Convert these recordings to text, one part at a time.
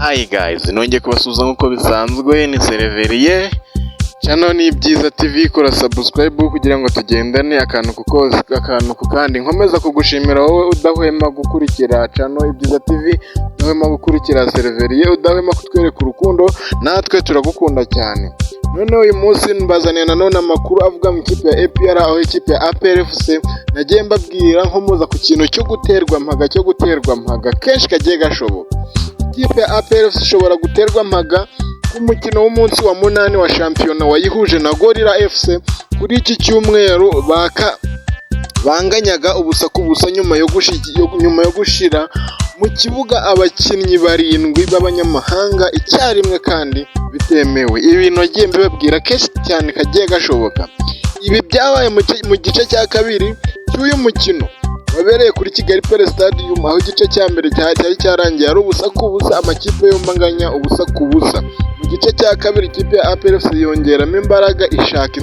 Hi guys, nongeye kubasuhuza nk'uko bisanzwe, ni Sereveriye channel ni Ibyiza TV. Kora subscribe kugira ngo tugendane akantu ku kandi. Nkomeza kugushimira wowe udahwema gukurikira channel Ibyiza TV, udahwema gukurikira Sereveriye, udahwema kutwereka urukundo, natwe turagukunda cyane. None uyu munsi mbazaniye nanone amakuru avuga mu ikipe ya APR, aho ikipe ya APR FC nagiye mbabwira nkomoza ku kintu cyo guterwa mpaga kenshi kagiye gashoboka. Ikipe ya APR FC ishobora guterwa mpaga ku mukino w'umunsi wa 8 wa shampiyona wayihuje na Gorilla FC kuri iki cyumweru banganyaga ubusa ku busa nyuma yo gushira mu kibuga abakinnyi 7 b'abanyamahanga icyarimwe kandi bitemewe. Ibintu nagiye mbibabwira kenshi cyane kagiye gashoboka. Ibi byabaye mu gice cya kabiri cy'uyu mukino wabereye kuri Kigali Pele Stadium, aho igice cya mbere cyari cyarangiye ari ubusa ku busa, amakipe yombanganya ubusa ku busa. Mu gice cya kabiri ikipe ya APR FC yongeramo imbaraga ishaka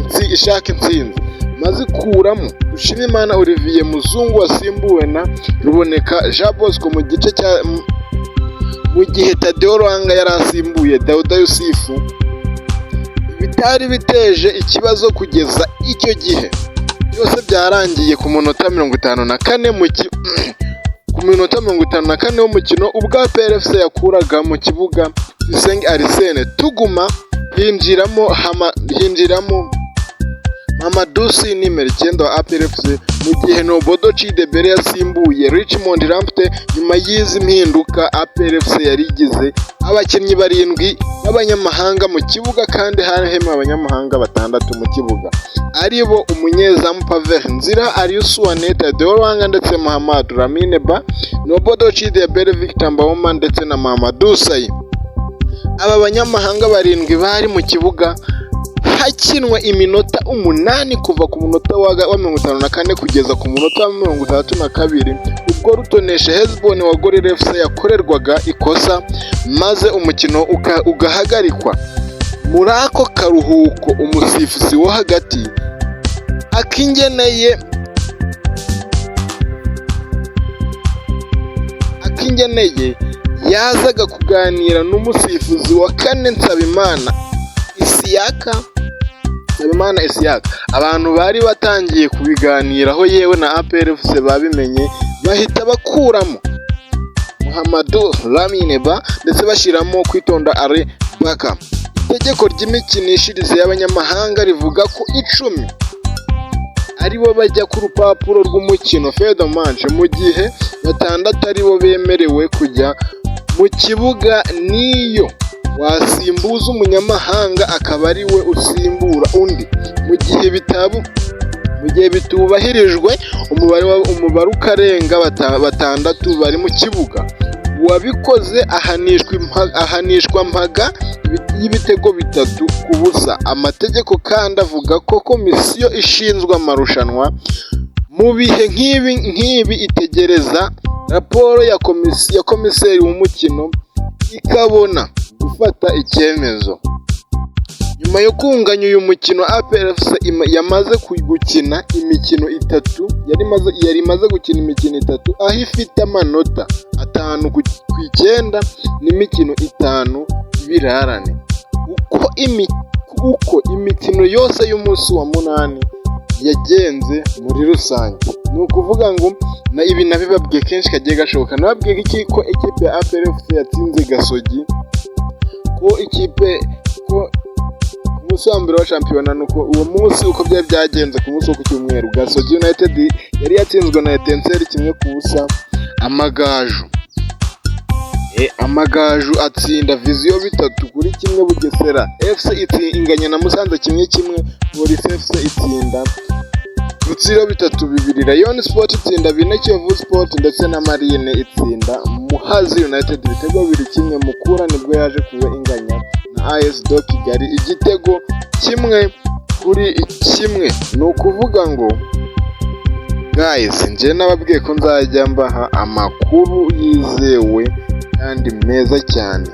intsinzi maze kuramo Dushimimana Olivier Muzungu wasimbuwe na Ruboneka Jean Bosco mu gihe Tadeo Rwanga yari asimbuye Dauda Yusufu. Bitari biteje ikibazo kugeza icyo gihe. Byose byarangiye ku minota 54 ku minota 54 w'umukino ubwo APR FC yakuraga mu kibuga Iseng Arsene Tuguma hinjiramo Mamadusi nimero 9 wa APR FC, mu gihe Nobodo Chidebere yasimbuye Richmond Lamptey. Nyuma y'izi mpinduka APR FC yarigize abakinnyi 7 b'abanyamahanga mu kibuga, kandi harimo abanyamahanga 6 mu kibuga, aribo umunyezamu Pavel Nzira, Arius Waneta, Deoranga ndetse Muhammad Lamine Ba, Nobodo Chidebere, Victor Mbawoma ndetse na Mamadou Sayi. Aba banyamahanga 7 bari mu kibuga hakinwa iminota 8 kuva ku munota wa 54 kugeza ku munota wa 32, ubwo Rutoneshe Hezbon wa Gorilla FC yakorerwaga ikosa maze umukino ugahagarikwa. Muri ako karuhuko umusifuzi wo hagati akingeneye yazaga kuganira n'umusifuzi wa kane Nsabimana Isiyaka. Abantu bari batangiye kubiganiraho, yewe na APR FC babimenye bahita bakuramo Muhammadu Lamine Ba ndetse bashiramo Kwitonda Are Baka. Itegeko ry'imikinishirize y'abanyamahanga rivuga ko 10 aribo bajya ku rupapuro rw'umukino fede match, mu gihe 6 aribo bemerewe kujya mu kibuga. Niyo wasimbuza umunyamahanga akaba ari we usimbura undi mu gihe bitubahirijwe umubare ukarenga 6 bari mu kibuga. Uwabikoze ahanishwa mpaga y'ibitego 3 ku busa. Amategeko kandi avuga ko komisiyo ishinzwe amarushanwa mu bihe nk'ibi itegereza raporo ya komiseri w'umukino ikabona gufata icyemezo. Nyuma yo kunganya uyu mukino, APR FC yamaze gukina imikino 3 yari imaze gukina imikino 3 aho ifite amanota 5 ku 9 n'imikino 5 y'ibirarane. Uko imikino yose y'umunsi wa 8 yagenze muri rusange, ni ukuvuga ngo na ibi nabibabwiye kenshi kagiye gashoboka. Nababwiye ko ikipe ya APR FC yatsinze Gasogi, ko umunsi wa mbere wa shampiyona, nuko uwo munsi uko byari byagenze ku munsi wo ku cyumweru Gasogi United yari yatsinzwe na Etincelle 1-0. Amagaju atsinda Vision 3-1. Bugesera FC inganya na Musanze 1-1. Police FC itsinda Rutsiro 3-2. Rayon Sport itsinda Bine Kiyovu Sport ndetse na Marine itsinda Muhazi United ibitego 2-1. Mukura nibwo yaje kuba inganya na AS do Kigali igitego 1-1. Ni ukuvuga ngo guys, nje nababwiye ko nzajya mbaha amakuru yizewe kandi meza cyane.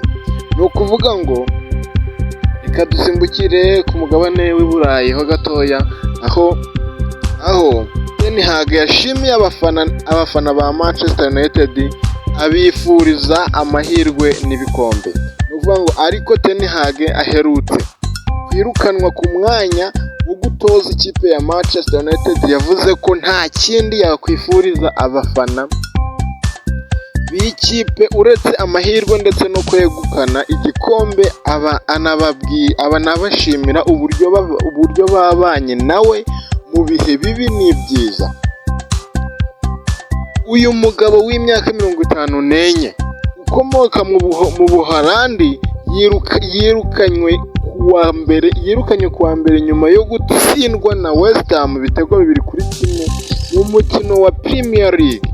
Ni ukuvuga ngo reka dusimbukire ku mugabane w'i Burayi ho gatoya, aho Ten Hag yashimiye abafana ba Manchester United abifuriza amahirwe n'ibikombe. Ni ukuvuga ngo ariko Ten Hag aherutse kwirukanwa ku mwanya wo gutoza ikipe ya Manchester United, yavuze ko nta kindi yakwifuriza abafana b'ikipe uretse amahirwe ndetse no kwegukana igikombe. Anabashimira uburyo babanye nawe mu bihe bibi n'ibyiza. Uyu mugabo w'imyaka 54 ukomoka mu Buholandi yirukanywe kuwa mbere nyuma yo gutsindwa na West Ham ibitego 2-1 mu mukino wa Premier League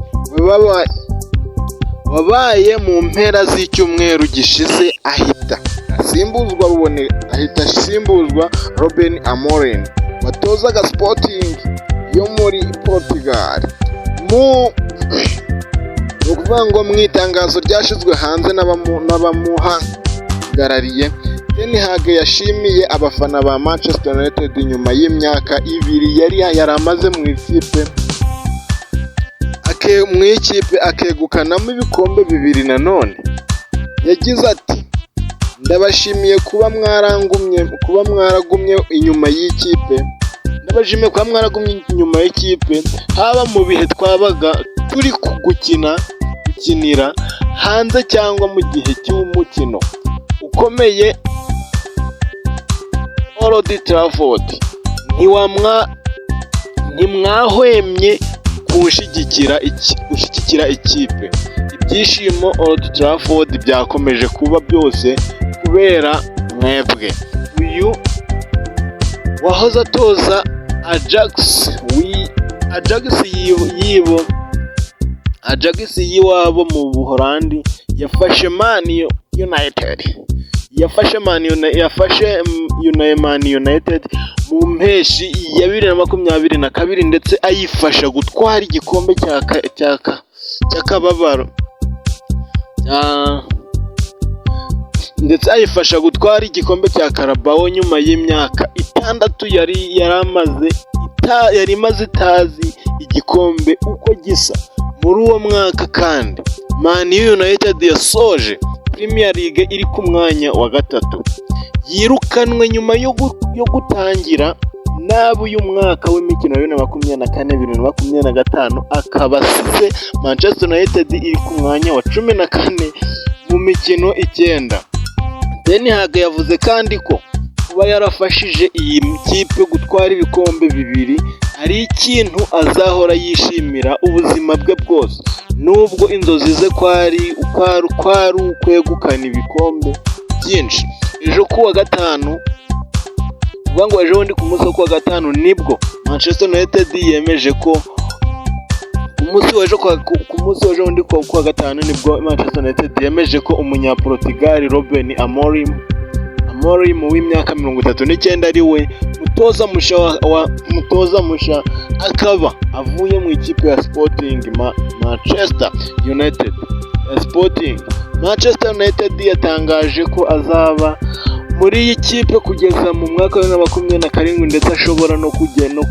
wabaye mu mpera z'icyumweru gishize. Ahita asimbuzwa Ruben Amorim watozaga Sporting yo muri Portugal. Ni ukuvuga ngo mu itangazo ryashyizwe hanze n'abamuhagarariye, Ten Hag yashimiye abafana ba Manchester United nyuma y'imyaka 2 yari yaramaze mu ikipe akegukanamo ibikombe 2 nanone. Yagize ati, ndabashimiye kuba mwaragumye inyuma y'ikipe, haba mu bihe twabaga turi gukinira hanze cyangwa mu gihe cy'umukino ukomeye Old Trafford. Ntimwahwemye gushyigikira ikipe. Ibyishimo Old Trafford byakomeje kuba byose kubera mwebwe. Uyu wahoze atoza Ajax y'iwabo mu Buholandi yafashe Man United mu mpeshi ya 2022 ndetse ayifasha gutwara igikombe cy'akababaro ndetse ayifasha gutwara igikombe cya Carabao nyuma y'imyaka 6 yari imaze itazi igikombe uko gisa. Muri uwo mwaka kandi Man United yasoje Premier League iri ku mwanya wa 3. Yirukanwe nyuma yo gutangira nabi uyu mwaka w'imikino wa 2024-2025, akaba asize Manchester United iri ku mwanya wa 14 mu mikino 9. Ten Hag yavuze kandi ko kuba yarafashije iyi kipe gutwara ibikombe 2 ari ikintu azahora yishimira ubuzima bwe bwose, nubwo inzozi ze kwari ukwegukana ibikombe byinshi. Ejo kuwa gatanu, uvuga ngo ejo ndi ku munsi wo kuwa gatanu nibwo Manchester United yemeje ko ku munsi w'ejo ndi kuwa gatanu nibwo Manchester United yemeje ko umunyaportugal Ruben Amorim w'imyaka 39 ari we mutoza musha akaba avuye mu ikipe ya Sporting Manchester United. Manchester United yatangaje ko azaba muri iyi kipe kugeza mu mwaka wa 2027 ndetse ashobora no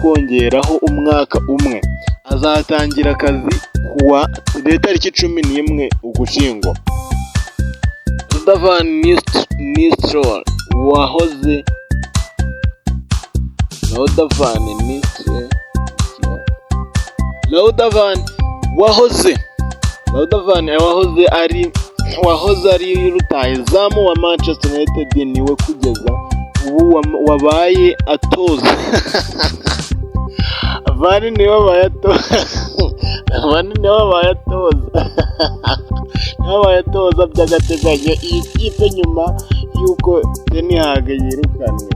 kongeraho umwaka umwe. Azatangira akazi kuwa tariki 11 Ugushyingo. wahoze ari rutahizamu wa Manchester United niwe kugeza ubu wabaye atoza Vani niwe wabaye atoza by'agateganyo iyi kipe nyuma y'uko Ten Hag yirukanwe.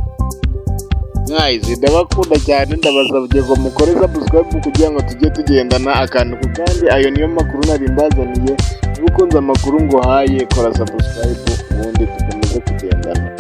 Guys, ndabakunda cyane, ndabasabye ngo mukore subscribe kugira ngo tujye tugendana akantu ku kandi. Ayo niyo makuru nari mbazaniye. Niba ukunze amakuru ngo haye, kora subscribe ubundi tukomeze kugendana.